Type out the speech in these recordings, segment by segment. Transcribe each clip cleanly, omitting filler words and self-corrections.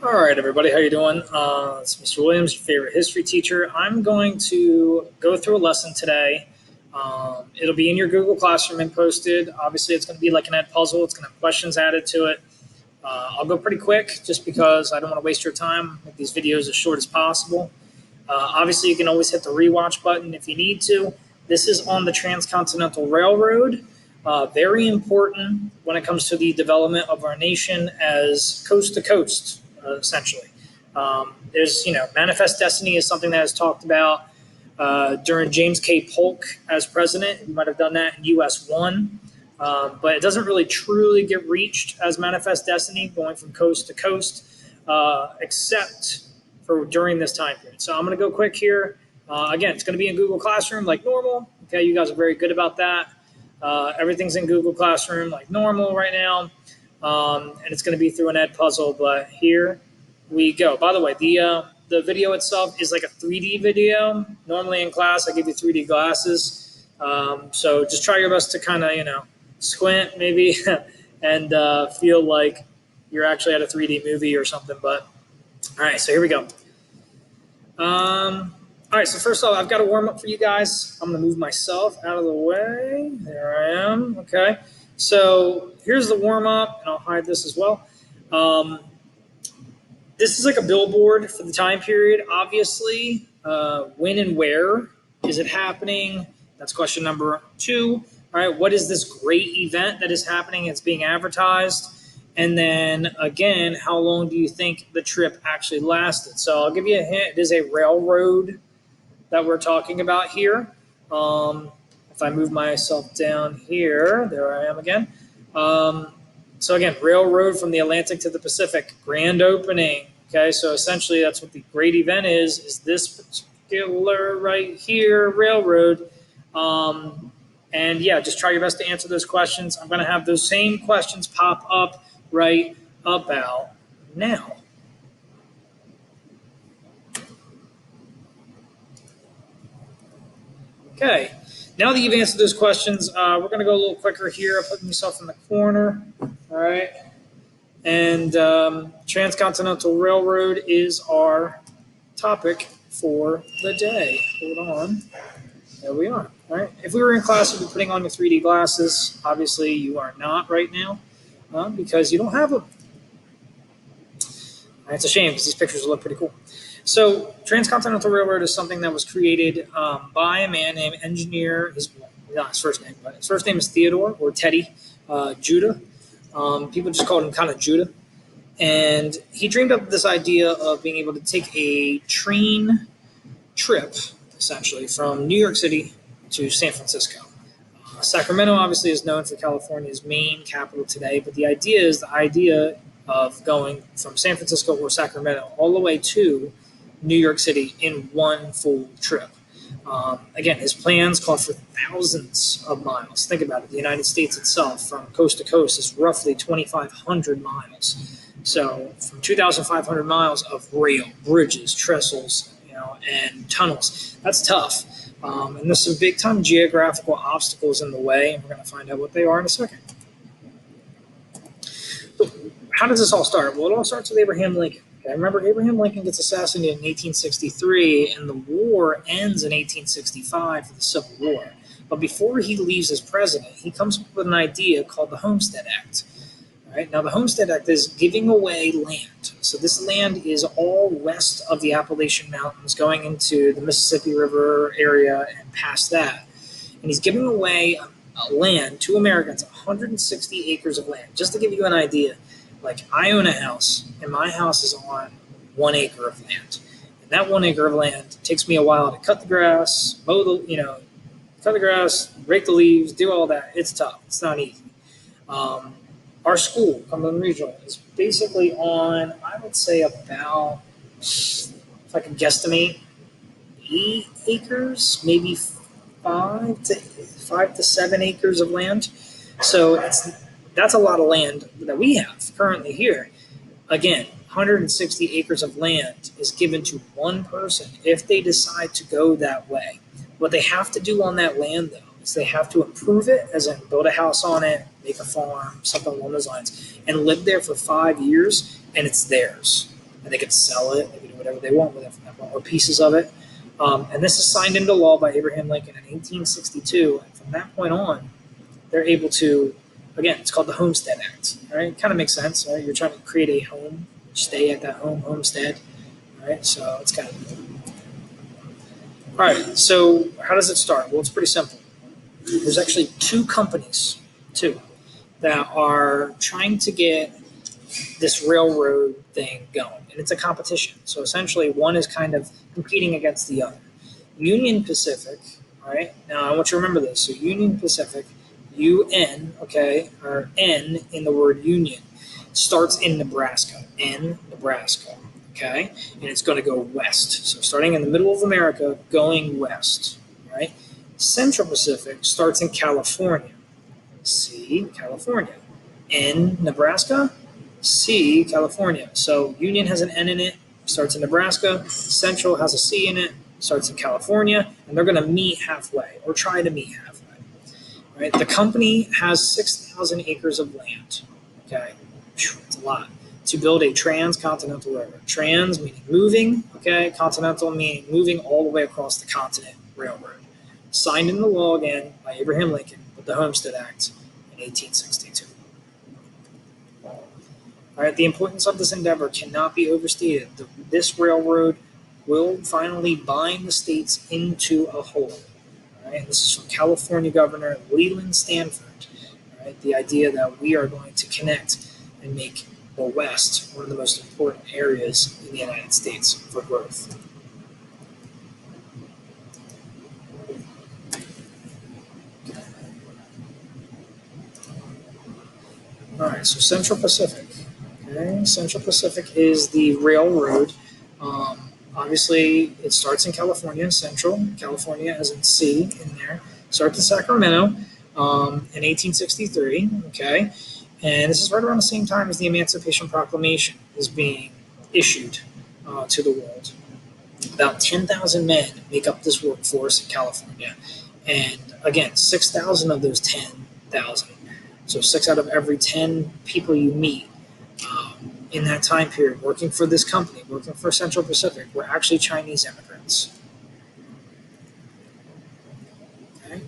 All right, everybody, how you doing? It's Mr. Williams, your favorite history teacher. I'm going to go through a lesson today. It'll be in your Google Classroom and posted. Obviously, it's going to be like an ed puzzle. It's going to have questions added to it. I'll go pretty quick just because I don't want to waste your time. Make these videos as short as possible. Obviously, you can always hit the rewatch button if you need to. This is on the Transcontinental Railroad. Very important when it comes to the development of our nation as coast to coast. Essentially, there's manifest destiny is something that is talked about during James K. Polk as president. You might have done that in US 1, but it doesn't really truly get reached as manifest destiny going from coast to coast, except for during this time period. So I'm going to go quick here. Again, it's going to be in Google Classroom like normal. Okay, you guys are very good about that. Everything's in Google Classroom like normal right now. And it's going to be through an ed puzzle, but here we go. By the way, the video itself is like a 3D video. Normally in class, I give you 3D glasses. So just try your best to kind of, squint maybe and feel like you're actually at a 3D movie or something. But all right, so here we go. All right, so first off, I've got a warm up for you guys. I'm going to move myself out of the way. There I am. Okay. So here's the warm-up, and I'll hide this as well. This is like a billboard for the time period. Obviously, when and where is it happening? That's question number 2. All right, what is this great event that is happening? It's being advertised. And then, again, how long do you think the trip actually lasted? So I'll give you a hint. It is a railroad that we're talking about here. If I move myself down here, there I am again. So again, railroad from the Atlantic to the Pacific, grand opening. Okay, so essentially that's what the great event is this particular right here, railroad. And yeah, just try your best to answer those questions. I'm going to have those same questions pop up right about now. Okay. Now that you've answered those questions, we're going to go a little quicker here. I'm putting myself in the corner. All right. And Transcontinental Railroad is our topic for the day. Hold on. There we are. All right. If we were in class, we'd be putting on your 3D glasses. Obviously, you are not right now because you don't have them. It's a shame because these pictures look pretty cool. So Transcontinental Railroad is something that was created by a man named Engineer, not his first name, but his first name is Theodore or Teddy Judah. People just called him kind of Judah. And he dreamed up this idea of being able to take a train trip, essentially, from New York City to San Francisco. Sacramento obviously is known for California's main capital today, but the idea of going from San Francisco or Sacramento all the way to New York City in one full trip. Again, his plans call for thousands of miles. Think about it. The United States itself, from coast to coast, is roughly 2,500 miles. So from 2,500 miles of rail, bridges, trestles, and tunnels. That's tough. And there's some big-time geographical obstacles in the way, and we're going to find out what they are in a second. So how does this all start? Well, it all starts with Abraham Lincoln. Okay, remember, Abraham Lincoln gets assassinated in 1863, and the war ends in 1865 for the Civil War. But before he leaves as president, he comes up with an idea called the Homestead Act. All right, now, the Homestead Act is giving away land. So this land is all west of the Appalachian Mountains, going into the Mississippi River area and past that. And he's giving away land to Americans, 160 acres of land. Just to give you an idea, like I own a house, and my house is on 1 acre of land. And that 1 acre of land takes me a while to cut the grass, cut the grass, rake the leaves, do all that. It's tough. It's not easy. Our school, Cumberland Regional, is basically on, I would say, about, if I could guesstimate, 8 acres, maybe 5 to 7 acres of land. So that's a lot of land that we have currently here. Again, 160 acres of land is given to one person if they decide to go that way. What they have to do on that land, though, is they have to improve it, as in build a house on it, make a farm, something along those lines, and live there for 5 years, and it's theirs. and they could sell it. They could do whatever they want with it, or pieces of it. And this is signed into law by Abraham Lincoln in 1862. And from that point on, they're able to, again, it's called the Homestead Act. Right? It kind of makes sense. Right? You're trying to create a home, stay at that homestead. Right? So it's kind of cool. All right. So how does it start? Well, it's pretty simple. There's actually two companies, that are trying to get this railroad thing going, and it's a competition. So essentially, one is kind of competing against the other. Union Pacific, all right? Now I want you to remember this. So Union Pacific, UN, okay, or N in the word union, starts in Nebraska, Nebraska, okay, and it's going to go west. So starting in the middle of America, going west, right? Central Pacific starts in California. C, California. N, Nebraska. C, California. So Union has an N in it, starts in Nebraska. Central has a C in it, starts in California, and they're going to meet halfway, or try to meet halfway. Right? The company has 6,000 acres of land. Okay, it's a lot. To build a transcontinental railroad. Trans meaning moving, okay. Continental meaning moving all the way across the continent railroad. Signed into law again by Abraham Lincoln with the Homestead Act in 1862. All right, the importance of this endeavor cannot be overstated. This railroad will finally bind the states into a whole. All right, this is from California Governor Leland Stanford. All right, the idea that we are going to connect and make the West one of the most important areas in the United States for growth. All right, so Central Pacific. Okay, Central Pacific is the railroad. Obviously, it starts in California, Central California, as in C in there. Starts in Sacramento in 1863. Okay, and this is right around the same time as the Emancipation Proclamation is being issued to the world. About 10,000 men make up this workforce in California, and again, 6,000 of those 10,000. So 6 out of every 10 people you meet in that time period working for this company, working for Central Pacific, were actually Chinese immigrants. Okay.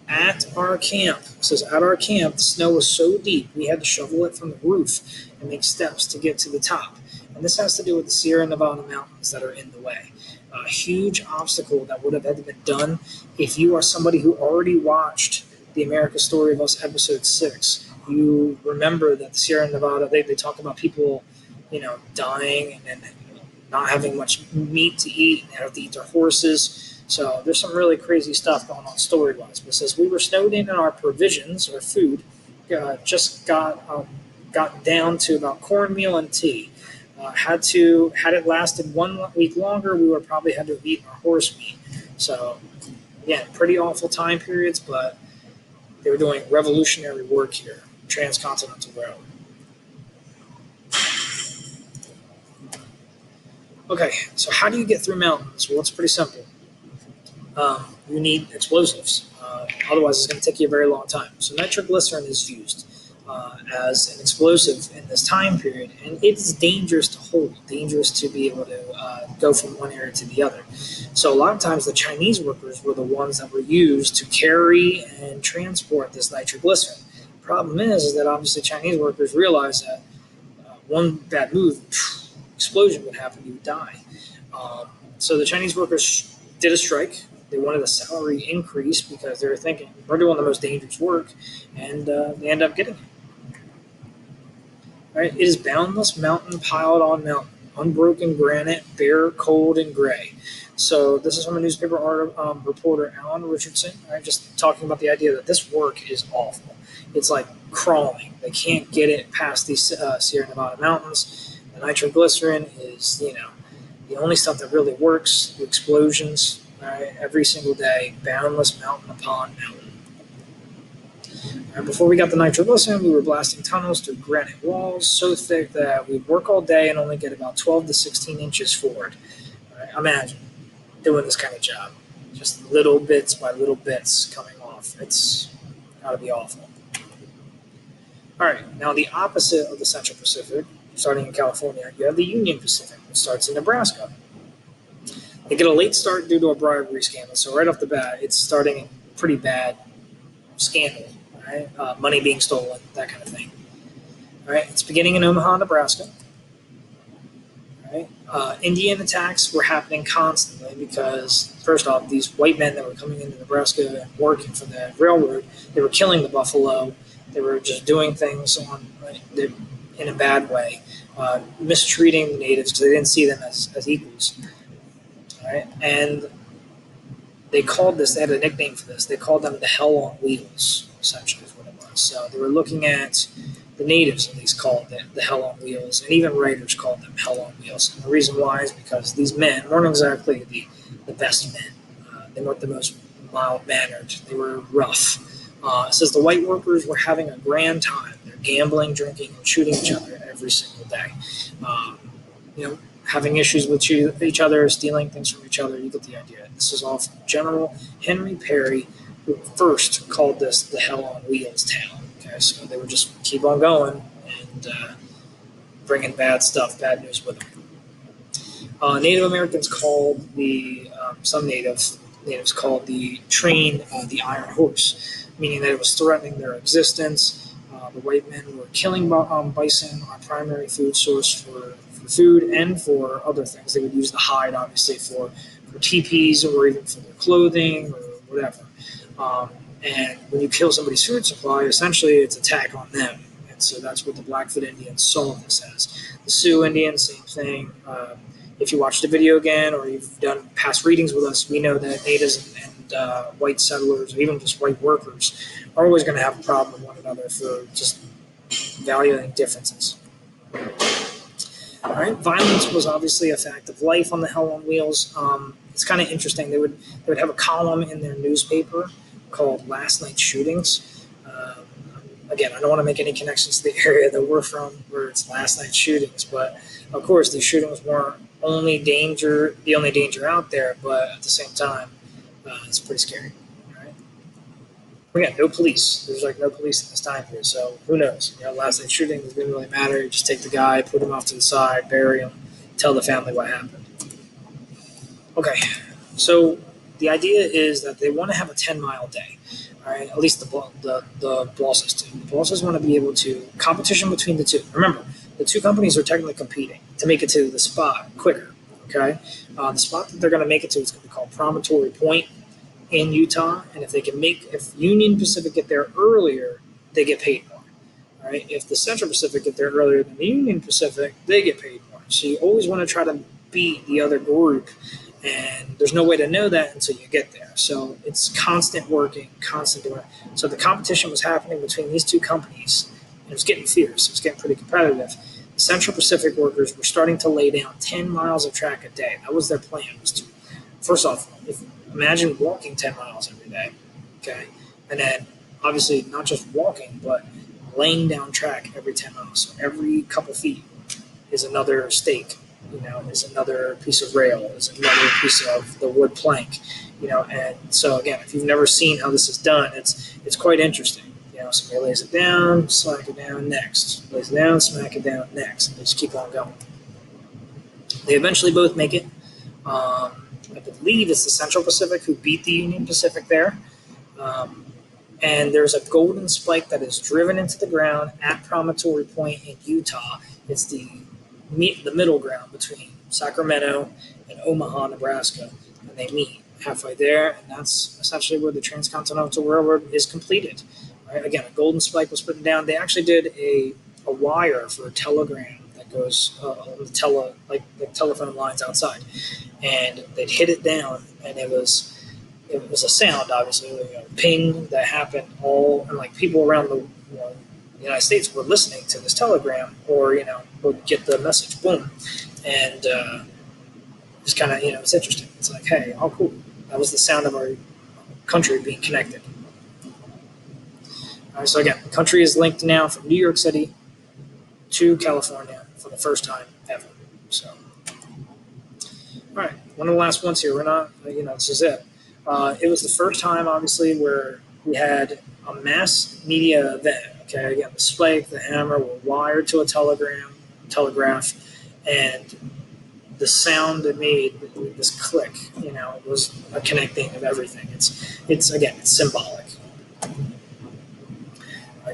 At our camp, it says at our camp, the snow was so deep we had to shovel it from the roof and make steps to get to the top. And this has to do with the Sierra Nevada mountains that are in the way. A huge obstacle that would have had to be done if you are somebody who already watched the America Story of Us episode 6. You remember that the Sierra Nevada, they talk about people, dying and not having much meat to eat, and they have to eat their horses. So there's some really crazy stuff going on story-wise. But it says we were snowed in our provisions, our food, just got down to about cornmeal and tea. Had it lasted 1 week longer, we would probably had to have eaten our horse meat. So again, pretty awful time periods, but they were doing revolutionary work here, Transcontinental Railroad. Okay, so how do you get through mountains? Well, it's pretty simple. You need explosives. Otherwise, it's going to take you a very long time. So nitroglycerin is used as an explosive in this time period, and it's dangerous to hold, dangerous to be able to go from one area to the other. So a lot of times the Chinese workers were the ones that were used to carry and transport this nitroglycerin. The problem is that obviously Chinese workers realized that one bad move, explosion would happen, you would die. So the Chinese workers did a strike. They wanted a salary increase because they were thinking, we're doing the most dangerous work, and they end up getting it. Right? It is boundless mountain piled on mountain, unbroken granite, bare, cold, and gray. So this is from a newspaper reporter, Alan Richardson, right? Just talking about the idea that this work is awful. It's like crawling. They can't get it past these Sierra Nevada mountains. The nitroglycerin is, the only stuff that really works. The explosions, right? Every single day, boundless mountain upon mountain. And before we got the nitroglycerin, we were blasting tunnels through granite walls so thick that we'd work all day and only get about 12 to 16 inches forward. Right? Imagine doing this kind of job. Just little bits by little bits coming off. It's got to be awful. All right, now the opposite of the Central Pacific starting in California. You have the Union Pacific, which starts in Nebraska. They get a late start due to a bribery scandal. So right off the bat, it's starting a pretty bad scandal, right? Money being stolen, that kind of thing. All right, it's beginning in Omaha, Nebraska. Right? Indian attacks were happening constantly because, first off, these white men that were coming into Nebraska and working for the railroad, they were killing the buffalo. They were just doing things in a bad way, mistreating the natives because they didn't see them as equals. Right? And they had a nickname for this. They called them the Hell on Wheels, essentially, is what it was. So they were looking at the natives, at least, called it the Hell on Wheels, and even writers called them Hell on Wheels. And the reason why is because these men weren't exactly the best men. They weren't the most mild-mannered. They were rough. It says the white workers were having a grand time. They're gambling, drinking, and shooting each other every single day. Having issues with each other, stealing things from each other. You get the idea. This is all from General Henry Perry, who first called this the Hell on Wheels town. Okay, so they would just keep on going and bringing bad news with them. Native Americans called some natives called the train the Iron Horse, meaning that it was threatening their existence. The white men were killing bison, our primary food source for food and for other things. They would use the hide, obviously, for teepees or even for their clothing or whatever. And when you kill somebody's food supply, essentially it's attack on them. And so that's what the Blackfoot Indians saw this as. The Sioux Indians, same thing. If you watched the video again or you've done past readings with us, we know that natives and white settlers or even just white workers are always going to have a problem with one another for just valuing differences. All right, violence was obviously a fact of life on the Hell on Wheels. It's kind of interesting. They would have a column in their newspaper called Last Night's Shootings. Again, I don't want to make any connections to the area that we're from where it's Last Night's Shootings, but of course these shootings weren't the only danger out there, but at the same time, it's pretty scary. All right. Again, no police. There's no police in this time period, so who knows? Last Night's Shooting, it didn't really matter. You just take the guy, put him off to the side, bury him, tell the family what happened. Okay, so the idea is that they want to have a 10-mile day. All right, at least the bosses do. The bosses want to be able to competition between the two. Remember, the two companies are technically competing to make it to the spot quicker. Okay, the spot that they're going to make it to is going to be called Promontory Point in Utah, and if Union Pacific get there earlier, they get paid more. All right, if the Central Pacific get there earlier than the Union Pacific, they get paid more. So you always want to try to beat the other group. And there's no way to know that until you get there. So it's constant working, constant doing. So the competition was happening between these two companies. And it was getting fierce. It was getting pretty competitive. The Central Pacific workers were starting to lay down 10 miles of track a day. That was their plan. First off, imagine walking 10 miles every day. Okay. And then obviously not just walking, but laying down track every 10 miles. So every couple feet is another stake. Is another piece of rail, is another piece of the wood plank, and so again, if you've never seen how this is done, it's quite interesting. Somebody lays it down, slack it down, next. Lays it down, smack it down, next. And they just keep on going. They eventually both make it. I believe it's the Central Pacific who beat the Union Pacific there. And there's a golden spike that is driven into the ground at Promontory Point in Utah. It's the middle ground between Sacramento and Omaha, Nebraska, and they meet halfway there, and that's essentially where the Transcontinental RR is completed. Right? Again, a golden spike was put down. They actually did a wire for a telegram that goes on the telephone lines outside, and they'd hit it down, and it was a sound, obviously, a ping that happened and people around the United States were listening to this telegram or, would get the message, boom. And it's kind of, it's interesting. It's like, hey, oh, cool. That was the sound of our country being connected. All right, so again, the country is linked now from New York City to California for the first time ever. So, all right, one of the last ones here. We're not, this is it. It was the first time, obviously, where we had a mass media event. Okay, again, the spike, the hammer were wired to a telegram telegraph, and the sound it made, this click, was a connecting of everything. It's again, it's symbolic.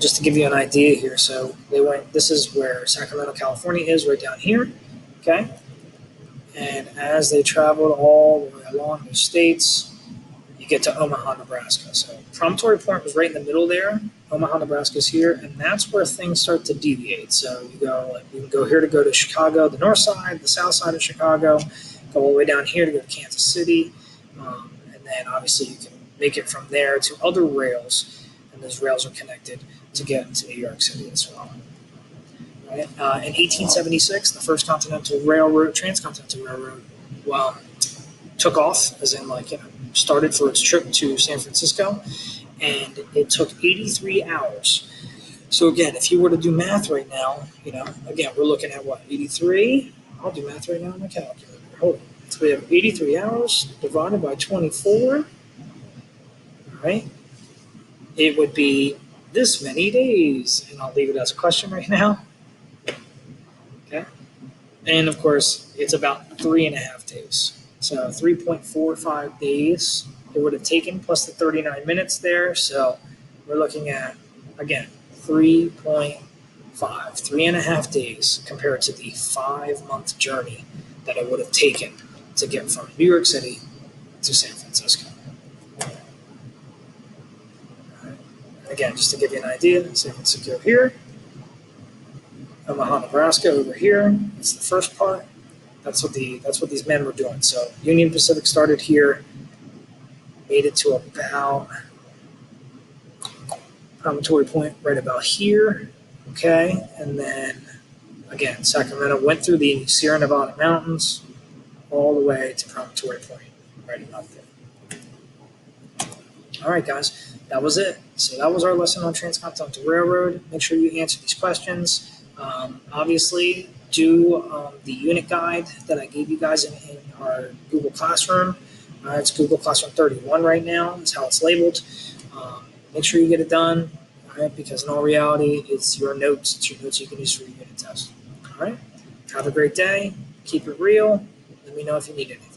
Just to give you an idea here, so they went. This is where Sacramento, California is, right down here. Okay, and as they traveled all the way along the states, you get to Omaha, Nebraska. So Promontory Point was right in the middle there. Omaha, Nebraska is here, and that's where things start to deviate. So you can go here to go to Chicago, the north side, the south side of Chicago, go all the way down here to go to Kansas City, and then obviously you can make it from there to other rails, and those rails are connected to get to New York City as well. Right? In 1876, the first Transcontinental Railroad, took off, as in started for its trip to San Francisco, and it took 83 hours. So again, if you were to do math right now, again, we're looking at what, 83? I'll do math right now on my calculator. Hold on. So we have 83 hours divided by 24. All right. It would be this many days, and I'll leave it as a question right now. Okay. And of course, it's about 3.5 days. So 3.45 days it would have taken, plus the 39 minutes there. So we're looking at, again, 3.5 days compared to the 5-month journey that it would have taken to get from New York City to San Francisco. Again, just to give you an idea, San Francisco here, Omaha, Nebraska over here. That's the first part. That's what these men were doing. So Union Pacific started here, made it to about Promontory Point right about here. Okay, and then again, Sacramento went through the Sierra Nevada mountains all the way to Promontory Point, right about there. All right, guys, that was it. So that was our lesson on Transcontinental Railroad. Make sure you answer these questions. Obviously, do the unit guide that I gave you guys in our Google Classroom. It's Google Classroom 31 right now. That's how it's labeled. Make sure you get it done, all right, because in all reality, it's your notes. It's your notes you can use for your unit test. All right? Have a great day. Keep it real. Let me know if you need anything.